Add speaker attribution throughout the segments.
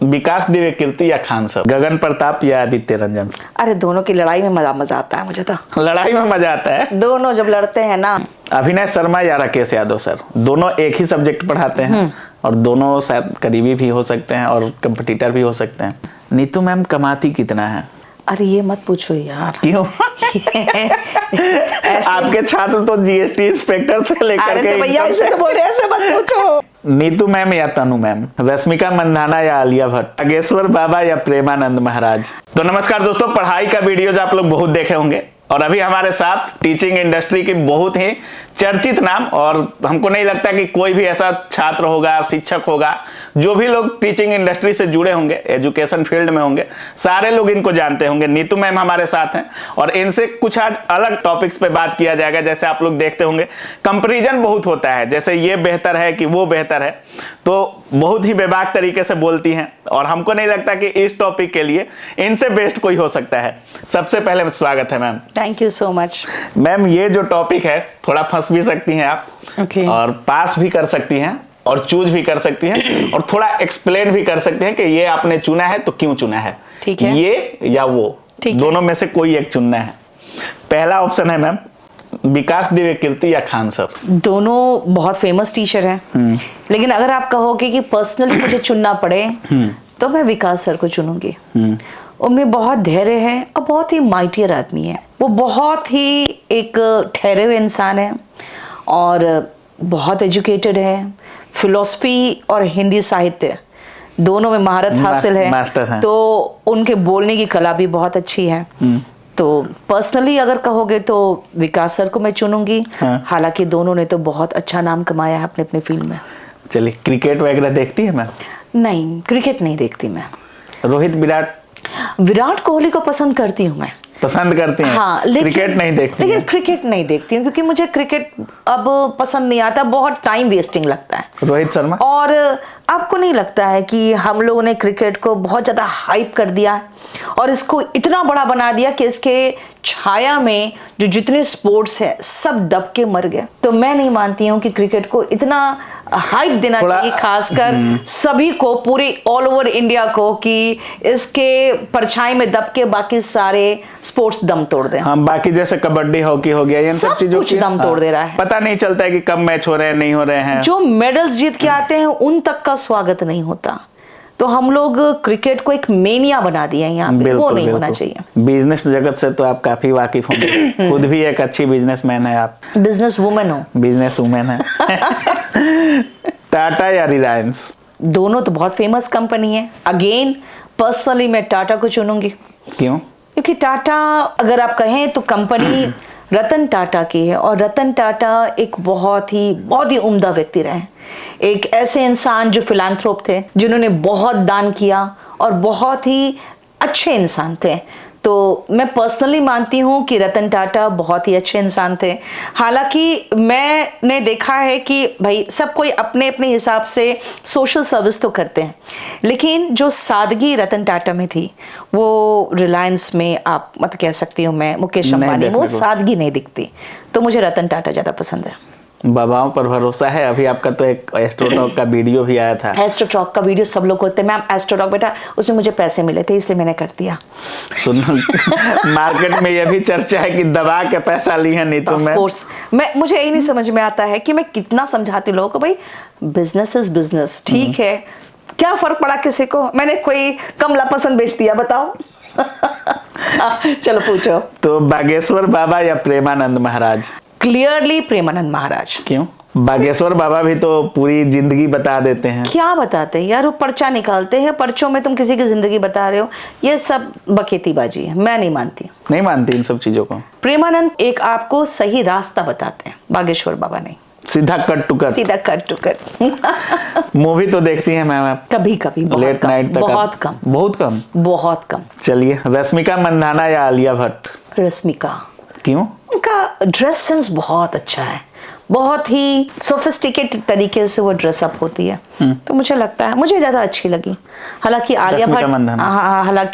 Speaker 1: विकास दिव्य कीर्ति या खान साहब, गगन प्रताप या आदित्य रंजन?
Speaker 2: अरे दोनों की लड़ाई में मजा आता है मुझे तो।
Speaker 1: लड़ाई में मजा आता है,
Speaker 2: दोनों जब लड़ते हैं ना।
Speaker 1: अभिनय शर्मा या राकेश यादव सर? दोनों एक ही सब्जेक्ट पढ़ाते हैं और दोनों शायद करीबी भी हो सकते हैं और कंपटीटर भी हो सकते हैं। नीतू मैम कमाती कितना है?
Speaker 2: अरे ये मत पूछो यार।
Speaker 1: क्यों? आपके छात्र तो जीएसटी इंस्पेक्टर से लेकर
Speaker 2: अरे
Speaker 1: के
Speaker 2: तो भैया ऐसे तो बोले, ऐसे मत पूछो।
Speaker 1: नीतू मैम या तनु मैम? रश्मिका मंदाना या आलिया भट्ट? नागेश्वर बाबा या प्रेमानंद महाराज? तो नमस्कार दोस्तों, पढ़ाई का वीडियोज आप लोग बहुत देखे होंगे और अभी हमारे साथ टीचिंग इंडस्ट्री की बहुत ही चर्चित नाम, और हमको नहीं लगता कि कोई भी ऐसा छात्र होगा, शिक्षक होगा, जो भी लोग टीचिंग इंडस्ट्री से जुड़े होंगे, एजुकेशन फील्ड में होंगे, सारे लोग इनको जानते होंगे। नीतू मैम हमारे साथ हैं और इनसे कुछ आज अलग टॉपिक्स पे बात किया जाएगा। जैसे आप लोग देखते होंगे कंपैरिजन बहुत होता है, जैसे ये बेहतर है कि वो बेहतर है, तो बहुत ही बेबाक तरीके से बोलती हैं और हमको नहीं लगता कि इस टॉपिक के लिए इनसे बेस्ट कोई हो सकता है। सबसे पहले स्वागत है ma'am.
Speaker 2: Thank you so much
Speaker 1: ma'am. ये जो टॉपिक है थोड़ा फंस भी सकती हैं आप, और पास भी कर सकती हैं और चूज भी कर सकती हैं और थोड़ा एक्सप्लेन भी कर सकते हैं कि ये आपने चुना है तो क्यों चुना है।
Speaker 2: ठीक है।
Speaker 1: ये या वो, दोनों में से कोई एक चुनना है। पहला ऑप्शन है मैम, विकास दिव्य कीर्ति या खान सर?
Speaker 2: दोनों बहुत फेमस टीचर हैं, लेकिन अगर आप कहोगे कि पर्सनली मुझे चुनना पड़े तो मैं विकास सर को चुनूंगी। उनमें बहुत धैर्य है और बहुत ही माइटियर आदमी है। वो बहुत ही एक ठहरे हुए इंसान है और बहुत एजुकेटेड है। फिलॉसफी और हिंदी साहित्य दोनों में महारत हासिल है, तो उनके बोलने की कला भी बहुत अच्छी है। तो पर्सनली अगर कहोगे तो विकास सर को मैं चुनूंगी। हालांकि दोनों ने तो बहुत अच्छा नाम कमाया है अपने अपने फील्ड में।
Speaker 1: चलिए, क्रिकेट वगैरह देखती है मैम?
Speaker 2: नहीं, क्रिकेट नहीं देखती मैं।
Speaker 1: रोहित
Speaker 2: विराट कोहली को पसंद करती हूँ मैं।
Speaker 1: पसंद करती हैं?
Speaker 2: हाँ,
Speaker 1: क्रिकेट नहीं देखती?
Speaker 2: लेकिन क्रिकेट नहीं देखती हूँ क्योंकि मुझे क्रिकेट अब पसंद नहीं आता, बहुत टाइम वेस्टिंग लगता है।
Speaker 1: रोहित शर्मा? और
Speaker 2: आपको नहीं लगता है कि हम लोगों ने क्रिकेट को बहुत ज्यादा हाइप कर दिया और इसको इतना बड़ा बना दिया कि इसके छाया में जो जितने स्पोर्ट्स है सब दब के मर गए? तो मैं नहीं मानती हूँ कि क्रिकेट को इतना हाइप देना चाहिए, खासकर सभी को, पूरे ऑल ओवर इंडिया को, कि इसके परछाई में दब के बाकी सारे स्पोर्ट्स दम तोड़ दें।
Speaker 1: हाँ, बाकी जैसे कबड्डी, हॉकी हो गया, इन सब चीजों
Speaker 2: की दम तोड़ दे रहा है।
Speaker 1: पता नहीं चलता है कि कब मैच हो रहे हैं, नहीं हो रहे हैं।
Speaker 2: जो मेडल्स जीत के आते हैं उन तक का स्वागत नहीं होता। तो हम लोग क्रिकेट को एक मेनिया बना दिया है यहाँ पे, वो नहीं होना चाहिए।
Speaker 1: बिजनेस जगत से तो आप काफी वाकिफ होंगे, खुद भी एक अच्छी बिजनेसमैन है आप।
Speaker 2: बिजनेस वुमेन हो?
Speaker 1: बिजनेस वुमेन है। टाटा या रिलायंस?
Speaker 2: दोनों तो बहुत फेमस कंपनी है। अगेन पर्सनली मैं टाटा को चुनूंगी।
Speaker 1: क्यों?
Speaker 2: क्योंकि टाटा अगर आप कहें तो कंपनी रतन टाटा की है और रतन टाटा एक बहुत ही उम्दा व्यक्ति रहे। एक ऐसे इंसान जो फिलैंथ्रोप थे, जिन्होंने बहुत दान किया और बहुत ही अच्छे इंसान थे। तो मैं पर्सनली मानती हूँ कि रतन टाटा बहुत ही अच्छे इंसान थे। हालांकि मैंने देखा है कि भाई सब कोई अपने अपने हिसाब से सोशल सर्विस तो करते हैं, लेकिन जो सादगी रतन टाटा में थी वो रिलायंस में आप मत कह सकती हूँ मैं, मुकेश अंबानी में वो सादगी नहीं दिखती। तो मुझे रतन टाटा ज़्यादा पसंद है।
Speaker 1: बाबाओं पर भरोसा है? अभी आपका तो एक एस्ट्रोटॉक का वीडियो भी आया था।
Speaker 2: एस्ट्रोटॉक का वीडियो सब लोग होते हैं मैम। एस्ट्रोटॉक बेटा, उसमें मुझे पैसे मिले थे इसलिए मैंने कर दिया।
Speaker 1: सुन, मार्केट में ये भी चर्चा है कि दबा के पैसा ली है नीतू में।
Speaker 2: कोर्स मुझे यही नहीं समझ में आता है कि मैं कितना समझाती लोगों को, भाई बिजनेस इज बिजनेस, ठीक है, क्या फर्क पड़ा किसी को? मैंने कोई कमला पसंद बेच दिया, बताओ? चलो पूछो।
Speaker 1: तो बागेश्वर बाबा या प्रेमानंद महाराज?
Speaker 2: क्लियरली प्रेमानंद महाराज।
Speaker 1: क्यों? बागेश्वर बाबा भी तो पूरी जिंदगी बता देते हैं।
Speaker 2: क्या बताते हैं यार? वो पर्चा निकालते हैं, पर्चों में तुम किसी की जिंदगी बता रहे हो, ये सब बकेतीबाजी है। मैं नहीं मानती।
Speaker 1: नहीं मानती इन सब चीजों को?
Speaker 2: प्रेमानंद एक आपको सही रास्ता बताते हैं, बागेश्वर बाबा नहीं।
Speaker 1: सीधा कट टू कट।
Speaker 2: सीधा कट टू कट।
Speaker 1: मूवी तो देखती हैं मैम आप?
Speaker 2: कभी कभी,
Speaker 1: लेट नाइट तक?
Speaker 2: बहुत कम।
Speaker 1: बहुत कम?
Speaker 2: बहुत कम।
Speaker 1: चलिए, रश्मिका मंदाना या आलिया भट्ट?
Speaker 2: रश्मिका।
Speaker 1: क्यों?
Speaker 2: उनका ड्रेस सेंस बहुत अच्छा है, बहुत ही सोफिस्टिकेटेड तरीके से वो ड्रेसअप होती है, तो मुझे लगता है मुझे ज्यादा अच्छी लगी। हालांकि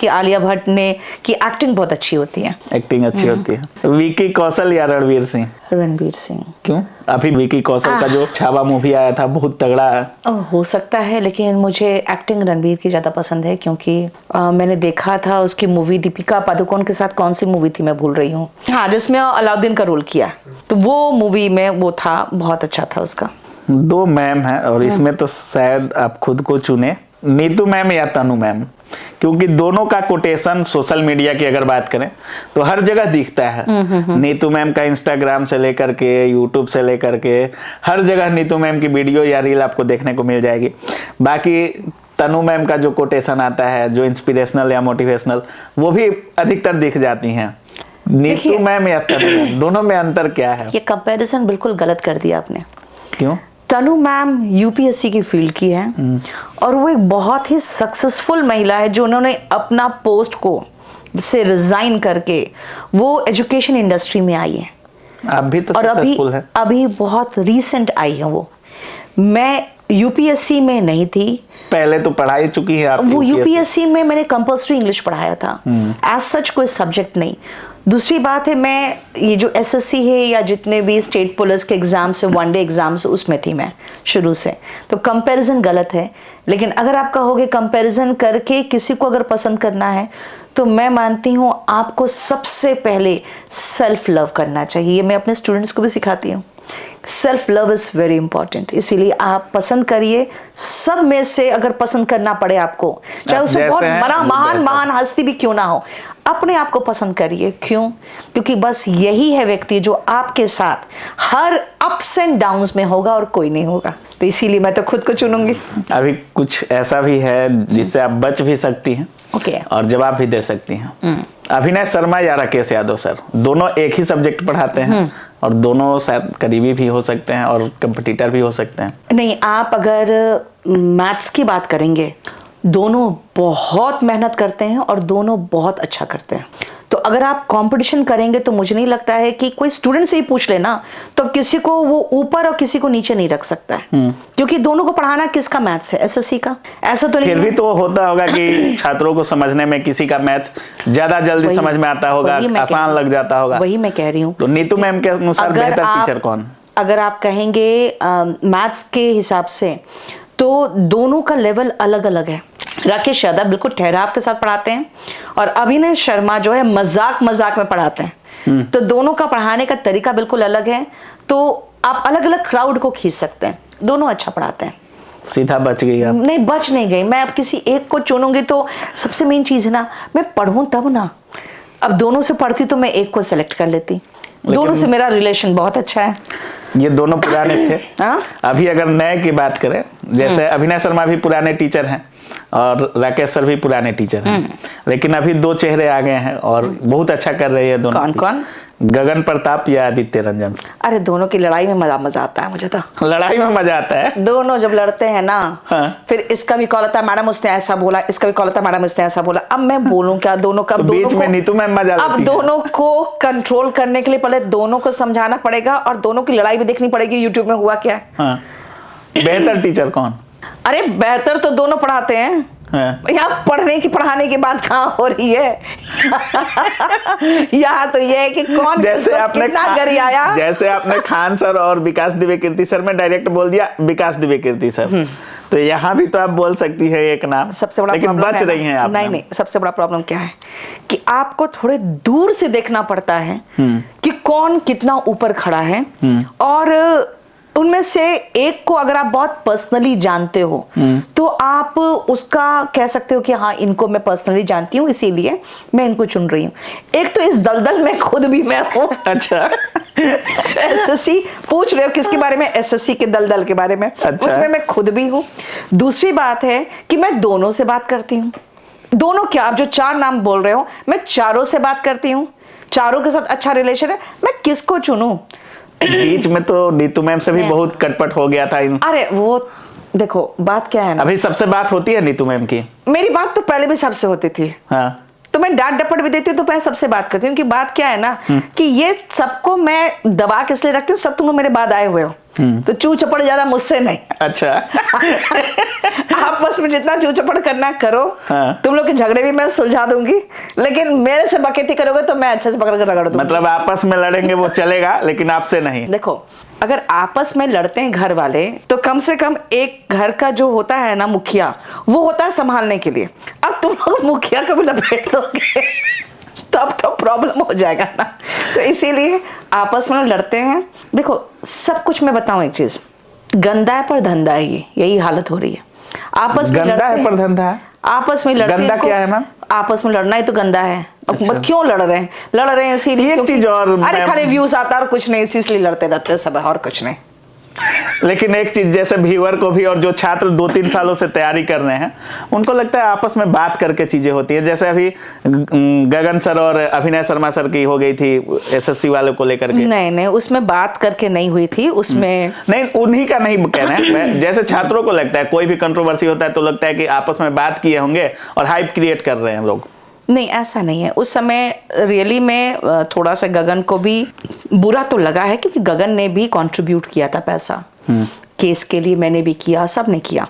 Speaker 2: आलिया भट्ट ने की एक्टिंग बहुत अच्छी होती है।
Speaker 1: एक्टिंग अच्छी होती है। विकी कौशल या रणवीर सिंह?
Speaker 2: रणबीर सिंह।
Speaker 1: क्यों? अभी विकी कौशल का जो छावा मूवी आया था बहुत तगड़ा है।
Speaker 2: हो सकता है, लेकिन मुझे एक्टिंग रणबीर की ज़्यादा पसंद है, क्योंकि मैंने देखा था उसकी मूवी दीपिका पादुकोण के साथ, कौन सी मूवी थी मैं भूल रही हूँ, हाँ, जिसमें अलाउद्दीन का रोल किया, तो वो मूवी में वो था, बहुत अच्छा था उसका।
Speaker 1: 2 मैम है और इसमें तो शायद आप खुद को चुने, नीतू मैम या तनु मैम, क्योंकि दोनों का कोटेशन सोशल मीडिया की अगर बात करें तो हर जगह दिखता है। नीतू मैम का इंस्टाग्राम से लेकर के यूट्यूब से लेकर के हर जगह नीतू मैम की वीडियो या रील आपको देखने को मिल जाएगी। बाकी तनु मैम का जो कोटेशन आता है, जो इंस्पिरेशनल या मोटिवेशनल, वो भी अधिकतर दिख जाती हैं। नीतू मैम या तनु मैम, दोनों में अंतर क्या है?
Speaker 2: ये कंपैरिजन बिल्कुल गलत कर दिया आपने।
Speaker 1: क्यों?
Speaker 2: तनु मैम यूपीएससी की फील्ड की है और वो एक बहुत ही सक्सेसफुल महिला है, जो उन्होंने अपना पोस्ट को से रिजाइन करके वो एजुकेशन इंडस्ट्री में आई है।
Speaker 1: आप भी तो
Speaker 2: और
Speaker 1: सक्सेसफुल है।
Speaker 2: अभी बहुत रीसेंट आई है वो। मैं यूपीएससी में नहीं थी,
Speaker 1: पहले तो पढ़ाई चुकी है आप।
Speaker 2: वो यूपीएससी में मैंने कंपल्सरी इंग्लिश पढ़ाया था, एज सच कोई सब्जेक्ट नहीं। दूसरी बात है, मैं ये जो एसएससी है या जितने भी स्टेट पुलिस के एग्जाम्स है, वनडे एग्जाम्स, उसमें थी मैं शुरू से। तो कंपैरिजन गलत है, लेकिन अगर आप कहोगे कंपैरिजन करके किसी को अगर पसंद करना है, तो मैं मानती हूँ आपको सबसे पहले सेल्फ लव करना चाहिए। मैं अपने स्टूडेंट्स को भी सिखाती हूँ, self love is very important. इसीलिए आप पसंद करिए, सब में से अगर पसंद करना पड़े आपको, चाहे उसमें बहुत बड़ा महान हस्ती भी क्यों ना हो, अपने आप को पसंद करिए। क्यों? क्योंकि बस यही है व्यक्ति जो आपके साथ हर अप्स एंड डाउन्स में होगा और कोई नहीं होगा। तो इसीलिए मैं तो खुद को चुनूंगी।
Speaker 1: अभी कुछ ऐसा भी है जिससे आप बच भी सकती हैं और जवाब भी दे सकती हैं। अभिनय शर्मा या राकेश यादव सर, दोनों एक ही सब्जेक्ट पढ़ाते हैं और दोनों शायद करीबी भी हो सकते हैं और कंपटीटर भी हो सकते हैं।
Speaker 2: नहीं, आप अगर मैथ्स की बात करेंगे, दोनों बहुत मेहनत करते हैं और दोनों बहुत अच्छा करते हैं। तो अगर आप कंपटीशन करेंगे तो मुझे नहीं लगता है कि कोई स्टूडेंट से ही पूछ लेना तो किसी को वो ऊपर और किसी को नीचे नहीं रख सकता है, क्योंकि दोनों को पढ़ाना किसका मैथ्स है, एसएससी का। ऐसा तो नहीं
Speaker 1: फिर भी तो होता होगा कि छात्रों को समझने में किसी का मैथ ज्यादा जल्दी समझ में आता होगा, आसान लग जाता होगा।
Speaker 2: वही मैं कह रही हूँ।
Speaker 1: तो नीतू मैम के अनुसार बेहतर टीचर कौन?
Speaker 2: अगर आप कहेंगे मैथ्स के हिसाब से, तो दोनों का लेवल अलग अलग है। राकेश यादव बिल्कुल ठहराव के साथ पढ़ाते हैं और अभिनय शर्मा जो है मजाक में पढ़ाते हैं। तो दोनों का पढ़ाने का तरीका बिल्कुल अलग है, तो आप अलग अलग क्राउड को खींच सकते हैं। दोनों अच्छा पढ़ाते हैं।
Speaker 1: सीधा बच गई आप?
Speaker 2: नहीं, बच नहीं गई। मैं अब किसी एक को चुनूंगी तो सबसे मेन चीज है ना, मैं पढ़ूं तब ना। अब दोनों से पढ़ती तो मैं एक को सेलेक्ट कर लेती। दोनों से मेरा रिलेशन बहुत अच्छा है।
Speaker 1: ये दोनों पुराने थे। अभी अगर नए की बात करें, जैसे अभिनय शर्मा भी पुराने टीचर हैं और राकेश सर भी पुराने टीचर हैं, लेकिन अभी 2 चेहरे आ गए हैं और बहुत अच्छा कर रही है दोनों।
Speaker 2: कौन कौन?
Speaker 1: गगन प्रताप या आदित्य रंजन?
Speaker 2: अरे दोनों की लड़ाई में मजा आता है मुझे तो।
Speaker 1: लड़ाई में मजा आता है?
Speaker 2: दोनों जब लड़ते हैं ना, फिर इसका भी कॉल आता है मैडम उसने ऐसा बोला, इसका भी कॉल आता है मैडम उसने ऐसा बोला। अब मैं बोलूं क्या? दोनों का
Speaker 1: बीच में नीतू मैम मजा लेती है।
Speaker 2: अब दोनों को कंट्रोल करने के लिए पहले दोनों को समझाना पड़ेगा और दोनों की लड़ाई भी देखनी पड़ेगी यूट्यूब में हुआ क्या है।
Speaker 1: बेहतर टीचर कौन?
Speaker 2: अरे बेहतर तो दोनों पढ़ाते हैं। यहाँ पढ़ाने की बात कहाँ हो रही है? यहाँ तो ये है कि कौन कितना गरियाया।
Speaker 1: जैसे आपने खान सर और विकास दिव्य कीर्ति सर में डायरेक्ट बोल दिया विकास दिव्य कीर्ति सर, तो यहाँ भी तो आप बोल सकती है एक नाम।
Speaker 2: सबसे बड़ा
Speaker 1: लेकिन बच रही हैं आप।
Speaker 2: नहीं, सबसे बड़ा प्रॉब्लम क्या है कि आपको थोड़े दूर से देखना पड़ता है कि कौन कितना ऊपर खड़ा है, और उनमें से एक को अगर आप बहुत पर्सनली जानते हो तो आप उसका कह सकते हो कि हाँ, इनको मैं पर्सनली जानती हूँ इसीलिए मैं इनको चुन रही हूँ। एक तो इस दलदल में खुद भी मैं हूँ।
Speaker 1: अच्छा।
Speaker 2: एसएससी पूछ रहे हो किसके बारे में? एसएससी के दलदल के बारे में।
Speaker 1: अच्छा।
Speaker 2: उसमें मैं खुद भी हूँ। दूसरी बात है कि मैं दोनों से बात करती हूँ। दोनों क्या, आप जो 4 नाम बोल रहे हो, मैं चारों से बात करती हूँ, चारों के साथ अच्छा रिलेशन है। मैं किसको चुनूं?
Speaker 1: बीच में तो नीतू मैम से भी बहुत कटपट हो गया था।
Speaker 2: अरे वो देखो बात क्या है ना,
Speaker 1: अभी सबसे बात होती है नीतू मैम की?
Speaker 2: मेरी बात तो पहले भी सबसे होती थी।
Speaker 1: हाँ,
Speaker 2: तो मैं डांट डपट भी देती हूँ, तो मैं सबसे बात करती हूँ कि बात क्या है ना कि ये सबको मैं दबा के इसलिए रखती हूँ, सब तुम लोग मेरे बाद आए हुए हो, तो चू चपड़ ज्यादा मुझसे नहीं।
Speaker 1: अच्छा।
Speaker 2: आपस में जितना चू चपड़ करना करो।
Speaker 1: हाँ।
Speaker 2: तुम लोग के झगड़े भी मैं सुलझा दूंगी, लेकिन मेरे से बकेती करोगे तो मैं अच्छे से पकड़ कर रगड़ दूंगी।
Speaker 1: मतलब आपस में लड़ेंगे वो चलेगा, लेकिन आपसे नहीं।
Speaker 2: देखो, अगर आपस में लड़ते हैं घर वाले, तो कम से कम एक घर का जो होता है ना मुखिया, वो होता है संभालने के लिए। अब तुम लोग मुखिया को भी लपेट दोगे तब तो प्रॉब्लम हो जाएगा ना। तो इसीलिए आपस में लड़ते हैं। देखो, सब कुछ मैं बताऊं एक चीज, गंदा है पर धंधा है, ये यही हालत हो रही है। आपस में
Speaker 1: गंदा है पर धंधा है।
Speaker 2: आपस में लड़ते
Speaker 1: गंदा क्या है मैम?
Speaker 2: आपस में लड़ना ही तो गंदा है। अब
Speaker 1: अच्छा।
Speaker 2: क्यों लड़ रहे हैं? लड़ रहे हैं इसीलिए
Speaker 1: एक चीज और
Speaker 2: अरे खाली व्यूज आता है और कुछ नहीं, इसलिए लड़ते रहते हैं सब, और कुछ नहीं।
Speaker 1: लेकिन एक चीज, जैसे व्यूअर को भी और जो छात्र 2-3 सालों से तैयारी कर रहे हैं, उनको लगता है आपस में बात करके चीजें होती है। जैसे अभी गगन सर और अभिनय शर्मा सर की हो गई थी एसएससी वालों को लेकर के।
Speaker 2: नहीं, उसमें बात करके नहीं हुई थी, उसमें
Speaker 1: नहीं, उन्हीं का नहीं कह रहे हैं। जैसे छात्रों को लगता है कोई भी कंट्रोवर्सी होता है तो लगता है कि आपस में बात किए होंगे और हाइप क्रिएट कर रहे हैं लोग।
Speaker 2: नहीं, ऐसा नहीं है। उस समय रियली में थोड़ा सा गगन को भी बुरा तो लगा है, क्योंकि गगन ने भी कंट्रीब्यूट किया था पैसा केस के लिए, मैंने भी किया, सब ने किया,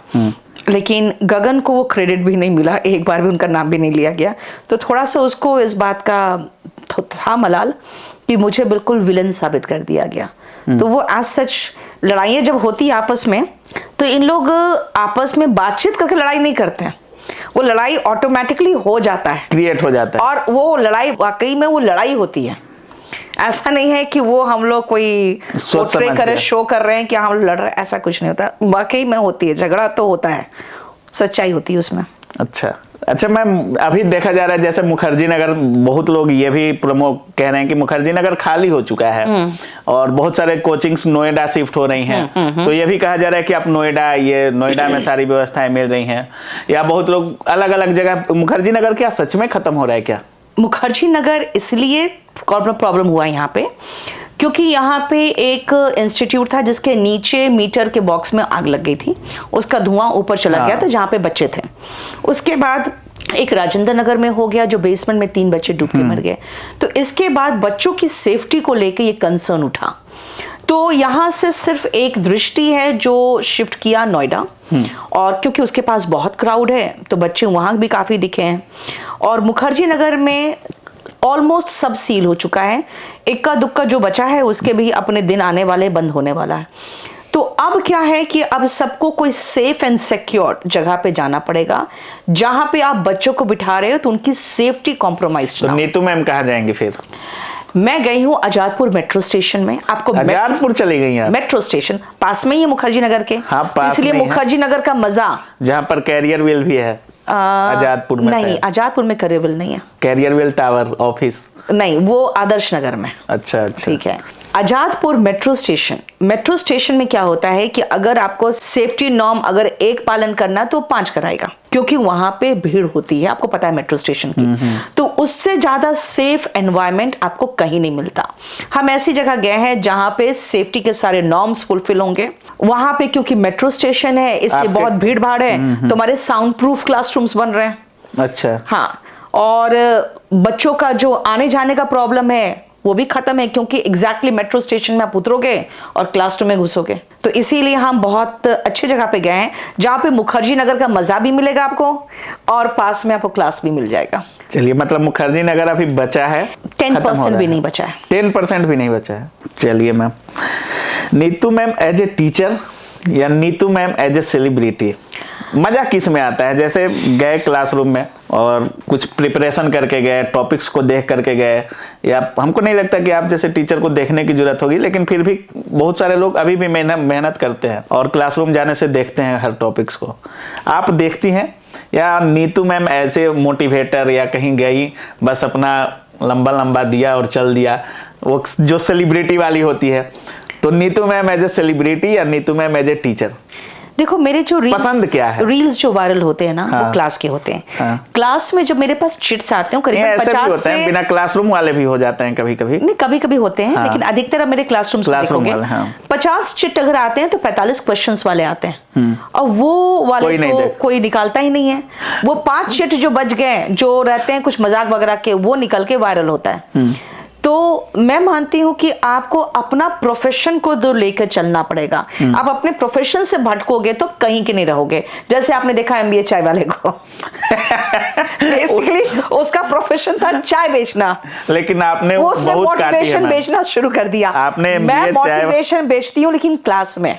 Speaker 2: लेकिन गगन को वो क्रेडिट भी नहीं मिला, एक बार भी उनका नाम भी नहीं लिया गया। तो थोड़ा सा उसको इस बात का था मलाल कि मुझे बिल्कुल विलन साबित कर दिया गया। तो वो एज सच लड़ाइयाँ जब होती है आपस में, तो इन लोग आपस में बातचीत करके लड़ाई नहीं करते हैं, वो लड़ाई ऑटोमेटिकली हो जाता है,
Speaker 1: क्रिएट हो जाता है।
Speaker 2: और वो लड़ाई वाकई में वो लड़ाई होती है। ऐसा नहीं है कि वो हम लोग कोई पोर्ट्रे करे, शो कर रहे हैं कि हम लड़ रहे हैं, ऐसा कुछ नहीं होता। वाकई में होती है, झगड़ा तो होता है, सच्चाई होती है उसमें।
Speaker 1: अच्छा मैम, अभी देखा जा रहा है जैसे मुखर्जी नगर, बहुत लोग ये भी प्रमोट कह रहे हैं कि मुखर्जी नगर खाली हो चुका है और बहुत सारे कोचिंग्स नोएडा शिफ्ट हो रही हैं। तो ये भी कहा जा रहा है कि आप नोएडा में सारी व्यवस्थाएं मिल रही हैं, या बहुत लोग अलग अलग जगह। मुखर्जी नगर क्या सच में खत्म हो रहा है क्या?
Speaker 2: मुखर्जी नगर इसलिए प्रॉब्लम हुआ यहाँ पे क्योंकि यहाँ पे एक इंस्टीट्यूट था जिसके नीचे मीटर के बॉक्स में आग लग गई थी, उसका धुआं ऊपर चला गया था जहाँ पे बच्चे थे। उसके बाद एक राजेंद्र नगर में हो गया, जो बेसमेंट में 3 बच्चे डूब के मर गए। तो इसके बाद बच्चों की सेफ्टी को लेकर ये कंसर्न उठा, तो यहाँ से सिर्फ एक दृष्टि है जो शिफ्ट किया नोएडा, और क्योंकि उसके पास बहुत क्राउड है तो बच्चे वहाँ भी काफ़ी दिखे हैं। और मुखर्जी नगर में ऑलमोस्ट सब सील हो चुका है, इक्का दुक्का जो बचा है उसके भी अपने दिन आने वाले, बंद होने वाला है। तो अब क्या है कि अब सबको कोई सेफ एंड सिक्योर जगह पे जाना पड़ेगा, जहां पे आप बच्चों को बिठा रहे हो तो उनकी सेफ्टी कॉम्प्रोमाइज ना हो।
Speaker 1: नीतू मैम कहाँ जाएंगे फिर?
Speaker 2: मैं गई हूँ आजादपुर मेट्रो स्टेशन में। आपको
Speaker 1: आजादपुर चली गई हैं?
Speaker 2: मेट्रो स्टेशन पास में ही है मुखर्जी नगर के।
Speaker 1: हाँ, पास
Speaker 2: इसलिए
Speaker 1: में
Speaker 2: मुखर्जी नगर का मजा,
Speaker 1: जहाँ पर कैरियर व्हील भी है आजादपुर में।
Speaker 2: नहीं, आजादपुर में कैरियर व्हील नहीं है।
Speaker 1: कैरियर व्हील टावर ऑफिस
Speaker 2: नहीं, वो आदर्श नगर में।
Speaker 1: अच्छा,
Speaker 2: ठीक है। आजादपुर मेट्रो स्टेशन में क्या होता है कि अगर आपको सेफ्टी नॉर्म अगर एक पालन करना तो 5 कराएगा, क्योंकि वहां पे भीड़ होती है, आपको पता है मेट्रो स्टेशन की। तो उससे ज्यादा सेफ एनवायरनमेंट आपको कहीं नहीं मिलता। हम ऐसी जगह गए हैं जहां पे सेफ्टी के सारे नॉर्म्स फुलफिल होंगे। वहां पे क्योंकि मेट्रो स्टेशन है इसलिए बहुत भीड़ भाड़ है, तो हमारे साउंड प्रूफ क्लासरूम्स बन रहे हैं।
Speaker 1: अच्छा,
Speaker 2: हाँ, और बच्चों का जो आने जाने का प्रॉब्लम है वो भी खत्म है, क्योंकि एग्जैक्टली मेट्रो स्टेशन में आप उतरोगे और क्लासरूम में घुसोगे। तो इसीलिए हम बहुत अच्छी जगह पे गए हैं जहाँ पे मुखर्जी नगर का मजा भी मिलेगा आपको और पास में आपको क्लास भी मिल जाएगा।
Speaker 1: चलिए, मतलब मुखर्जी नगर अभी बचा है,
Speaker 2: 10% भी नहीं बचा है।
Speaker 1: 10% भी नहीं बचा है। चलिए ma'am, Neetu ma'am as a teacher या Neetu ma'am as a celebrity, मजा किस में आता है? जैसे गए क्लासरूम में और कुछ प्रिपरेशन करके गए, टॉपिक्स को देख करके गए, या हमको नहीं लगता कि आप जैसे टीचर को देखने की जरूरत होगी, लेकिन फिर भी बहुत सारे लोग अभी भी मेहनत करते हैं और क्लासरूम जाने से देखते हैं हर टॉपिक्स को। आप देखती हैं या नीतू मैम ऐसे मोटिवेटर, या कहीं गई बस अपना लंबा लंबा दिया और चल दिया, वो जो सेलिब्रिटी वाली होती है? तो Neetu ma'am as a celebrity या Neetu ma'am as a teacher?
Speaker 2: देखो मेरे जो
Speaker 1: पसंद क्या है?
Speaker 2: रील्स जो वायरल होते हैं ना,
Speaker 1: हाँ।
Speaker 2: वो क्लास के होते हैं।
Speaker 1: हाँ।
Speaker 2: क्लास में जब मेरे पास चिट्स आते हैं
Speaker 1: ये
Speaker 2: करीबन
Speaker 1: ऐसे भी
Speaker 2: 50
Speaker 1: होते हैं,
Speaker 2: से,
Speaker 1: बिना क्लासरूम वाले भी हो जाते हैं कभी कभी।
Speaker 2: नहीं कभी कभी होते हैं,
Speaker 1: हाँ।
Speaker 2: लेकिन अधिकतर अब मेरे क्लासरूम
Speaker 1: क्लासरूम
Speaker 2: देखोगे
Speaker 1: वाले, हाँ।
Speaker 2: 50 चिट अगर आते हैं तो 45 क्वेश्चंस वाले आते हैं, और वो वाले
Speaker 1: कोई नहीं
Speaker 2: तो
Speaker 1: देख-
Speaker 2: कोई निकालता ही नहीं है। वो 5 चिट जो बच गए, जो रहते हैं कुछ मजाक वगैरह के, वो निकल के वायरल होता है। तो मैं मानती हूं कि आपको अपना प्रोफेशन को तो लेकर चलना पड़ेगा। आप अपने प्रोफेशन से भटकोगे तो कहीं के नहीं रहोगे। जैसे आपने देखा एमबीए चाय वाले को बेसिकली उसका प्रोफेशन था चाय बेचना,
Speaker 1: लेकिन आपने
Speaker 2: वो उसने
Speaker 1: बहुत काटी है
Speaker 2: मोटिवेशन
Speaker 1: मैम।
Speaker 2: बेचना शुरू कर दिया।
Speaker 1: आपने
Speaker 2: मैं
Speaker 1: MBA चाय-
Speaker 2: मोटिवेशन बेचती हूँ लेकिन क्लास में,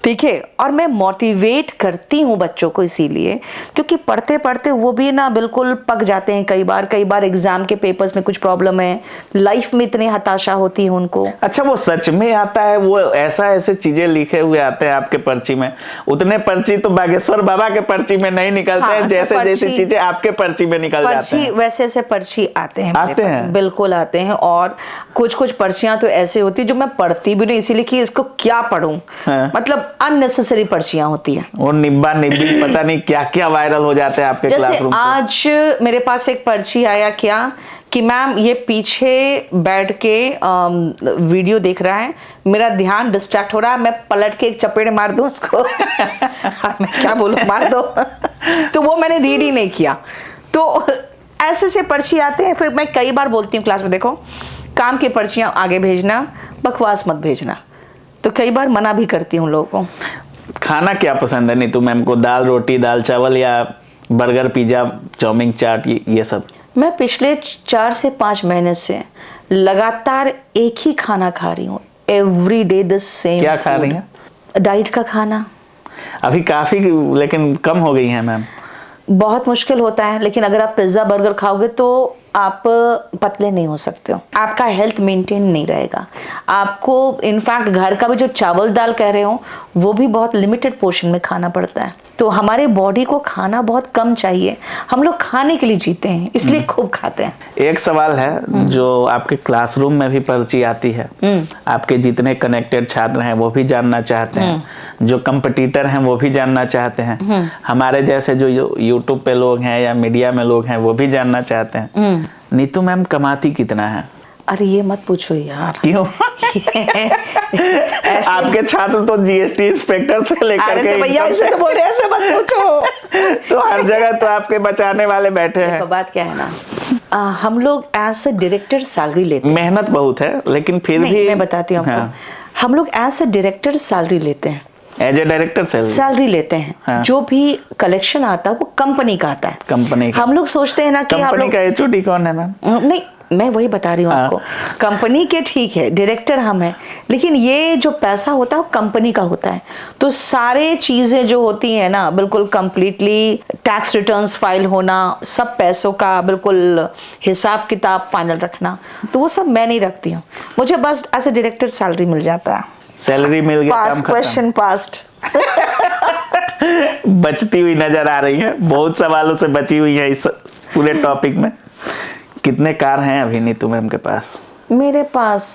Speaker 2: ठीक है, और मैं मोटिवेट करती हूँ बच्चों को इसीलिए क्योंकि पढ़ते पढ़ते वो भी ना बिल्कुल पक जाते हैं। कई बार एग्जाम के पेपर्स में कुछ प्रॉब्लम है, लाइफ में इतनी हताशा होती है उनको।
Speaker 1: अच्छा, वो सच में आता है? वो ऐसे चीजें लिखे हुए आते हैं आपके पर्ची में? उतने पर्ची तो बागेश्वर बाबा के पर्ची में नहीं निकलते
Speaker 2: हाँ,
Speaker 1: हैं, जैसे
Speaker 2: पर्ची-
Speaker 1: जैसी चीजें आपके पर्ची में निकल जाते
Speaker 2: पर्ची
Speaker 1: हैं।
Speaker 2: वैसे पर्ची आते हैं मेरे
Speaker 1: आते
Speaker 2: पास,
Speaker 1: हैं?
Speaker 2: बिल्कुल आते हैं। और कुछ पर्चियां तो ऐसे होती है जो मैं पढ़ती भी नहीं इसीलिए कि इसको क्या पढूं,
Speaker 1: हाँ।
Speaker 2: मतलब अननेसेसरी पर्चियां होती हैं।
Speaker 1: वो निब्बा निब्बी पता नहीं क्या क्या वायरल हो जाते हैं आपके
Speaker 2: जैसे
Speaker 1: क्लासरूम से।
Speaker 2: आज मेरे पास एक पर्ची आया क्या कि मैम ये पीछे बैठ के वीडियो देख रहा है, मेरा ध्यान डिस्ट्रैक्ट हो रहा है, मैं पलट के एक चपेट मार दूं उसको मैं क्या बोलूं, मार दो तो वो मैंने रीड ही नहीं किया। तो ऐसे से पर्ची आते हैं। फिर मैं कई बार बोलती हूँ क्लास में, देखो काम की पर्चियां आगे भेजना, बकवास मत भेजना। तो कई बार मना भी करती हूँ लोगों को।
Speaker 1: खाना क्या पसंद है नीतू मैम को? दाल रोटी, दाल चावल, या बर्गर, पिज्जा, चाउमीन, चाट, ये सब?
Speaker 2: मैं पिछले 4 से 5 महीने से लगातार एक ही खाना खा रही हूँ, एवरी डे द सेम।
Speaker 1: क्या खा रही हैं?
Speaker 2: डाइट का खाना।
Speaker 1: अभी काफी लेकिन कम हो गई है मैम।
Speaker 2: बहुत मुश्किल होता है, लेकिन अगर आप पिज्ज़ा बर्गर खाओगे तो आप पतले नहीं हो सकते हो, आपका हेल्थ मेंटेन नहीं रहेगा। आपको इनफैक्ट घर का भी जो चावल दाल कह रहे हो वो भी बहुत लिमिटेड पोर्शन में खाना पड़ता है। तो हमारे बॉडी को खाना बहुत कम चाहिए। हम लोग खाने के लिए जीते हैं, इसलिए खूब खाते हैं।
Speaker 1: एक सवाल है जो आपके क्लासरूम में भी पर्ची आती है, आपके जितने कनेक्टेड छात्र हैं वो भी जानना चाहते हैं, जो कंपटीटर हैं वो भी जानना चाहते हैं, हमारे जैसे जो यूट्यूब पे लोग हैं या मीडिया में लोग हैं वो भी जानना चाहते हैं, नीतू मैम कमाती कितना है?
Speaker 2: अरे ये मत पूछो यार।
Speaker 1: क्यों?
Speaker 2: ऐसे
Speaker 1: आपके छात्र तो जीएसटी इंस्पेक्टर से लेकर
Speaker 2: अरे
Speaker 1: के
Speaker 2: तो भैया ऐसे तो बोल रहे हैं, ऐसे मत पूछो।
Speaker 1: तो हर जगह तो आपके बचाने वाले बैठे हैं।
Speaker 2: देखो बात क्या है ना, हम लोग एज अ डायरेक्टर सैलरी लेते हैं।
Speaker 1: मेहनत बहुत है लेकिन फिर
Speaker 2: नहीं,
Speaker 1: भी
Speaker 2: मैं बताती हूँ आपको।
Speaker 1: हाँ।
Speaker 2: हम लोग एज अ डायरेक्टर सैलरी लेते हैं,
Speaker 1: एज ए डायरेक्टर
Speaker 2: सैलरी लेते हैं।
Speaker 1: हाँ।
Speaker 2: जो भी कलेक्शन आता है वो कंपनी का आता है।
Speaker 1: कंपनी का।
Speaker 2: हम लोग सोचते हैं ना कि हम
Speaker 1: कंपनी
Speaker 2: लोग
Speaker 1: का एचओडी कौन है मैम?
Speaker 2: नहीं, मैं वही बता रही हूँ
Speaker 1: हाँ।
Speaker 2: आपको। कंपनी के ठीक है, डायरेक्टर हम हैं, लेकिन ये जो पैसा होता है वो कंपनी का होता है। तो सारे चीजें जो होती हैं ना, बिल्कुल कंप्लीटली टैक्स रिटर्न्स फाइल होना, सब पैसों का बिल्कुल हिसाब किताब फाइनल रखना, तो वो सब मैं नहीं रखती हूँ। मुझे बस एज ए डायरेक्टर सैलरी मिल जाता है।
Speaker 1: सैलरी मिल गया, काम
Speaker 2: पास्ट
Speaker 1: खत्म।
Speaker 2: Question past.
Speaker 1: बचती हुई नजर आ रही है, बहुत सवालों से बची हुई है इस पूरे टॉपिक में। कितने कार हैं अभी नीतू मैम के पास?
Speaker 2: मेरे पास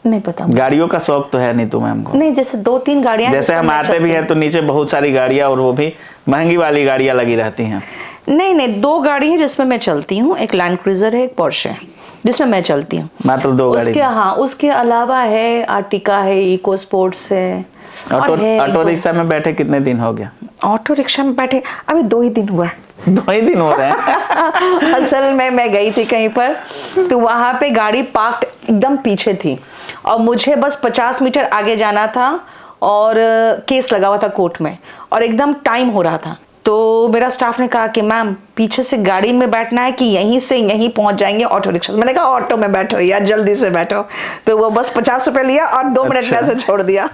Speaker 2: नहीं पता।
Speaker 1: गाड़ियों का शौक तो है नीतू मैम को?
Speaker 2: नहीं, जैसे 2-3 गाड़ियां हैं
Speaker 1: जैसे
Speaker 2: जिसपे
Speaker 1: हम
Speaker 2: मैं
Speaker 1: आते
Speaker 2: चलती
Speaker 1: भी
Speaker 2: हूँ।
Speaker 1: हैं तो नीचे बहुत सारी गाड़ियां, और वो भी महंगी वाली गाड़ियां लगी रहती हैं।
Speaker 2: नहीं, 2 गाड़ी है जिसमें मैं चलती हूँ, एक लैंड क्रूजर है, एक पोर्शे है जिसमें मैं चलती हूँ।
Speaker 1: मात्र 2 गाड़ी?
Speaker 2: उसके हाँ, उसके अलावा है आर्टिका है, इको स्पोर्ट्स है।
Speaker 1: ऑटो रिक्शा में बैठे कितने दिन हो गया?
Speaker 2: ऑटो रिक्शा में बैठे अभी 2 ही दिन हुआ है।
Speaker 1: 2 ही दिन हो रहे हैं?
Speaker 2: असल में मैं गई थी कहीं पर, तो वहां पे गाड़ी पार्क एकदम पीछे थी और मुझे बस 50 मीटर आगे जाना था, और केस लगा हुआ था कोर्ट में, और एकदम टाइम हो रहा था। तो मेरा स्टाफ ने कहा कि मैम पीछे से गाड़ी में बैठना है कि यहीं से यहीं पहुंच जाएंगे ऑटो रिक्शा। मैंने कहा ऑटो में बैठो यार, जल्दी से बैठो। तो वो बस 50 रुपए लिया और 2 मिनट में ऐसे छोड़ दिया।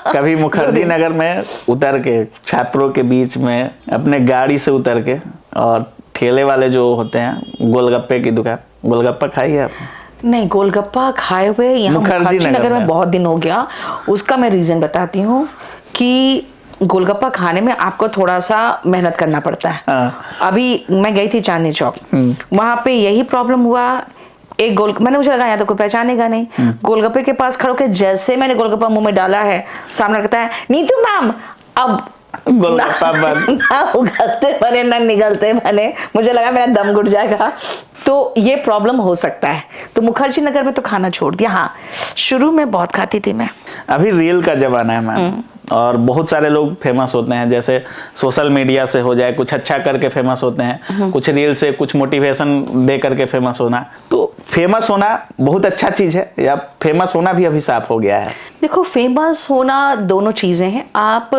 Speaker 1: कभी मुखर्जी नगर में उतर के छात्रों के बीच में अपने गाड़ी से उतर के, और ठेले वाले जो होते हैं गोलगप्पे की दुकान, गोलगप्पा खाई है आपने?
Speaker 2: नहीं, गोलगप्पा खाए हुए यहाँ मुखर्जी नगर में बहुत दिन हो गया। उसका मैं रीजन बताती हूँ कि गोलगप्पा खाने में आपको थोड़ा सा मेहनत करना पड़ता है।
Speaker 1: हाँ।
Speaker 2: अभी मैं गई थी चांदनी चौक, वहां पे यही प्रॉब्लम हुआ। एक मैंने मुझे लगा यहाँ तो कोई पहचानेगा नहीं। गोलगप्पे के पास खड़े होकर जैसे मैंने गोलगप्पा मुंह में डाला है, सामने कहता है नीतू मैम अब
Speaker 1: गोलगप्पा बंद।
Speaker 2: ना उगलते बने ना निगलते बने, मुझे लगा मेरा दम घुट जाएगा। तो ये प्रॉब्लम हो सकता है। तो मुखर्जी नगर में तो खाना छोड़ दिया। हाँ, शुरू में बहुत खाती थी मैं।
Speaker 1: अभी रील का जमाना है मैम, और बहुत सारे लोग फेमस होते हैं, जैसे सोशल मीडिया से हो जाए, कुछ अच्छा करके फेमस होते हैं, कुछ रील से, कुछ मोटिवेशन दे करके फेमस होना। तो फेमस होना बहुत अच्छा चीज है, या फेमस होना भी अभिशाप हो गया है?
Speaker 2: देखो, फेमस होना दोनों चीजें हैं। आप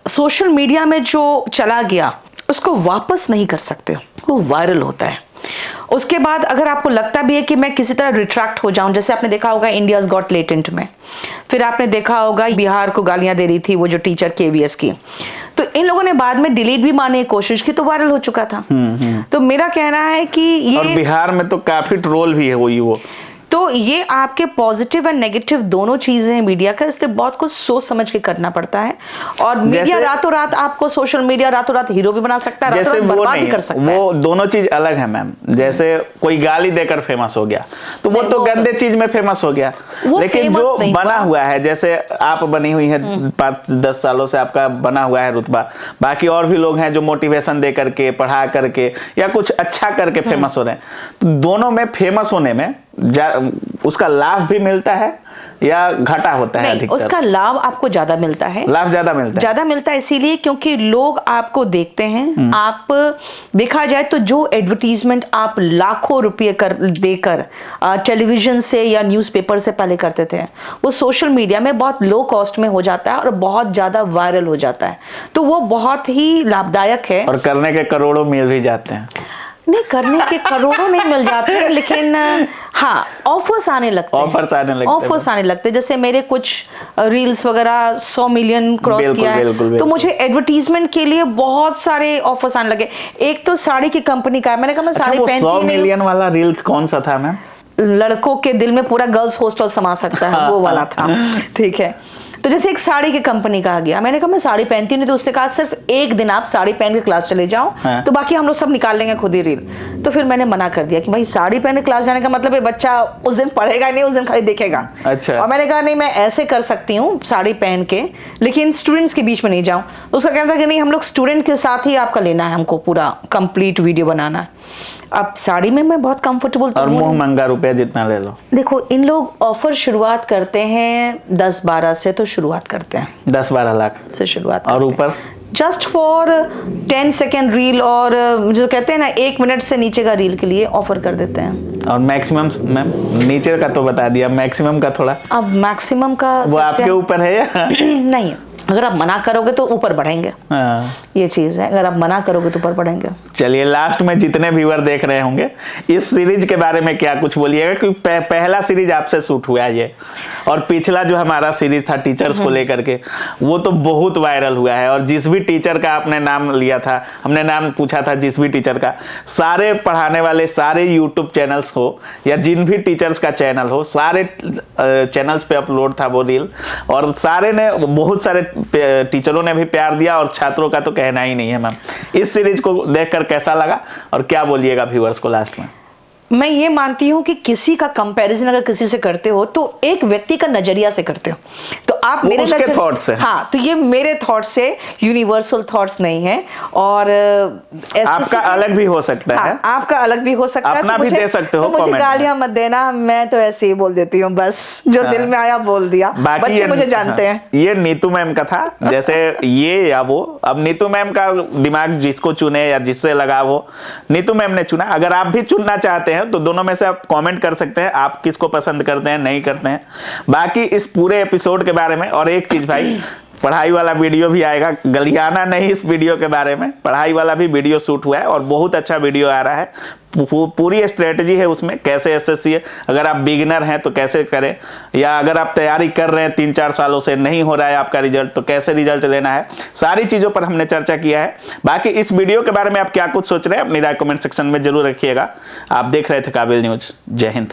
Speaker 2: सोशल मीडिया में जो चला गया उसको वापस नहीं कर सकते हो, वो वायरल होता है। उसके बाद अगर आपको लगता भी है कि मैं किसी तरह रिट्रैक्ट हो जाऊं, जैसे आपने देखा होगा इंडियाज गॉट टैलेंट में, फिर आपने देखा होगा बिहार को गालियां दे रही थी वो जो टीचर केवीएस की, तो इन लोगों ने बाद में डिलीट भी मारने की कोशिश की, तो वायरल हो चुका था। तो मेरा कहना है कि ये, और
Speaker 1: बिहार में तो काफी ट्रोल भी है हुई वो।
Speaker 2: तो ये आपके पॉजिटिव एंड नेगेटिव दोनों चीजें हैं मीडिया का, इसलिए बहुत कुछ सोच समझ के करना पड़ता है। और मीडिया रातों रात आपको, सोशल मीडिया रातों रात हीरो भी बना सकता है, रातों रात बर्बाद भी कर सकता है।
Speaker 1: वो दोनों चीज अलग है मैम। जैसे कोई गाली देकर फेमस हो गया तो वो तो गंदे चीज में फेमस हो गया, लेकिन जो बना हुआ है, जैसे आप बनी हुई है 5-10 सालों से आपका बना हुआ है रुतबा, बाकी और भी लोग हैं जो मोटिवेशन दे करके, पढ़ा करके या कुछ अच्छा करके फेमस हो रहे हैं, तो दोनों में फेमस होने में उसका लाभ भी मिलता है या घाटा होता है?
Speaker 2: नहीं, उसका लाभ आपको ज्यादा मिलता है।
Speaker 1: लाभ ज्यादा मिलता है
Speaker 2: इसीलिए क्योंकि लोग आपको देखते हैं। आप देखा जाए तो जो एडवर्टीजमेंट आप लाखों रुपए देकर टेलीविजन से या न्यूज़पेपर से पहले करते थे, वो सोशल मीडिया में बहुत लो कॉस्ट में हो जाता है और बहुत ज्यादा वायरल हो जाता है, तो वो बहुत ही लाभदायक है।
Speaker 1: और करने के करोड़ों मिल भी जाते हैं।
Speaker 2: नहीं, करने के करोड़ों नहीं मिल जाते हैं, लेकिन हाँ, ऑफर्स आने लगते हैं। ऑफर्स आने लगते हैं। जैसे मेरे कुछ रील्स वगैरह 100 मिलियन क्रॉस किया है, तो मुझे एडवर्टीजमेंट के लिए बहुत सारे ऑफर्स आने लगे। एक तो साड़ी की कंपनी का है, मैंने कहा मैं साड़ी पहनती नहीं।
Speaker 1: 100 मिलियन वाला रील कौन सा था मैम?
Speaker 2: लड़कों के दिल में पूरा गर्ल्स हॉस्टल समा सकता है, वो वाला था। ठीक है, तो जैसे एक साड़ी की कंपनी का आ गया, मैंने कहा मैं साड़ी पहनती नहीं, तो उसने कहा सिर्फ एक दिन आप साड़ी पहन के क्लास चले जाओ, तो बाकी हम लोग सब निकाल लेंगे खुद ही रील। तो फिर मैंने मना कर दिया कि भाई साड़ी पहने क्लास जाने का मतलब है बच्चा उस दिन पढ़ेगा नहीं, उस दिन खाली देखेगा।
Speaker 1: अच्छा।
Speaker 2: और मैंने कहा नहीं, मैं ऐसे कर सकती हूँ साड़ी पहन के, लेकिन स्टूडेंट्स के बीच में नहीं जाऊँ। उसका कहना था कि नहीं, हम लोग स्टूडेंट के साथ ही आपका लेना है, हमको पूरा कंप्लीट वीडियो बनाना है। अब साड़ी में मैं बहुत कंफर्टेबल,
Speaker 1: और मुंह मंगा रुपया जितना ले लो।
Speaker 2: देखो, इन लोग ऑफर शुरुआत करते हैं 10-12 से, तो शुरुआत करते हैं
Speaker 1: 10-12 लाख
Speaker 2: से शुरुआत,
Speaker 1: और ऊपर
Speaker 2: जस्ट फॉर 10 सेकेंड रील, और जो कहते हैं ना 1 मिनट से नीचे का रील के लिए ऑफर कर देते हैं।
Speaker 1: और मैक्सिमम मैम, नीचे का तो बता दिया, मैक्सिमम का थोड़ा।
Speaker 2: अब मैक्सिमम का
Speaker 1: वो आपके ऊपर है या
Speaker 2: नहीं? अगर आप मना करोगे तो ऊपर बढ़ेंगे।
Speaker 1: हाँ।
Speaker 2: ये चीज है, अगर आप मना करोगे तो ऊपर बढ़ेंगे।
Speaker 1: चलिए, लास्ट में जितने व्यूअर देख रहे होंगे, इस सीरीज के बारे में क्या कुछ बोलिएगा, क्योंकि पहला सीरीज आपसे शूट हुआ है ये, और पिछला जो हमारा सीरीज था टीचर्स को लेकर के, वो तो बहुत वायरल हुआ है। और जिस भी टीचर का आपने नाम लिया था, हमने नाम पूछा था जिस भी टीचर का, सारे पढ़ाने वाले, सारे यूट्यूब चैनल्स हो या जिन भी टीचर्स का चैनल हो, सारे चैनल्स पे अपलोड था वो रील, और सारे ने, बहुत सारे टीचरों ने भी प्यार दिया, और छात्रों का तो कहना ही नहीं है मैम। इस सीरीज को देखकर कैसा लगा और क्या बोलिएगा व्यूअर्स को लास्ट में?
Speaker 2: मैं ये मानती हूँ कि किसी का कंपैरिजन अगर किसी से करते हो तो एक व्यक्ति का नजरिया से करते हो, तो आप मेरे
Speaker 1: उसके थॉट्स से,
Speaker 2: हाँ, तो ये मेरे थॉट्स से यूनिवर्सल थॉट्स नहीं है, और
Speaker 1: आपका अलग भी हो सकता है।
Speaker 2: आपका अलग भी हो सकता है,
Speaker 1: अपना भी दे सकते हो।
Speaker 2: तो मुझे गालियां मत देना, मैं तो ऐसे ही बोल देती हूँ, बस जो दिल में आया बोल दिया। बच्चे मुझे जानते हैं।
Speaker 1: ये नीतू मैम का था, जैसे ये या वो। अब नीतू मैम का दिमाग जिसको चुने या जिससे लगाव हो, नीतू मैम ने चुना। अगर आप भी चुनना चाहते हैं तो दोनों में से आप कमेंट कर सकते हैं, आप किसको पसंद करते हैं, नहीं करते हैं। बाकी इस पूरे एपिसोड के बारे में, और एक चीज भाई, पढ़ाई वाला वीडियो भी आएगा, गलियाना नहीं इस वीडियो के बारे में, पढ़ाई वाला भी वीडियो शूट हुआ है और बहुत अच्छा वीडियो आ रहा है। पूरी स्ट्रेटजी है उसमें, कैसे एसएससी, अगर आप बिगिनर हैं तो कैसे करें, या अगर आप तैयारी कर रहे हैं 3-4 सालों से नहीं हो रहा है आपका रिजल्ट, तो कैसे रिजल्ट लेना है, सारी चीज़ों पर हमने चर्चा किया है। बाकी इस वीडियो के बारे में आप क्या कुछ सोच रहे हैं, अपनी राय कमेंट सेक्शन में जरूर रखिएगा। आप देख रहे थे काबिल न्यूज। जय हिंद।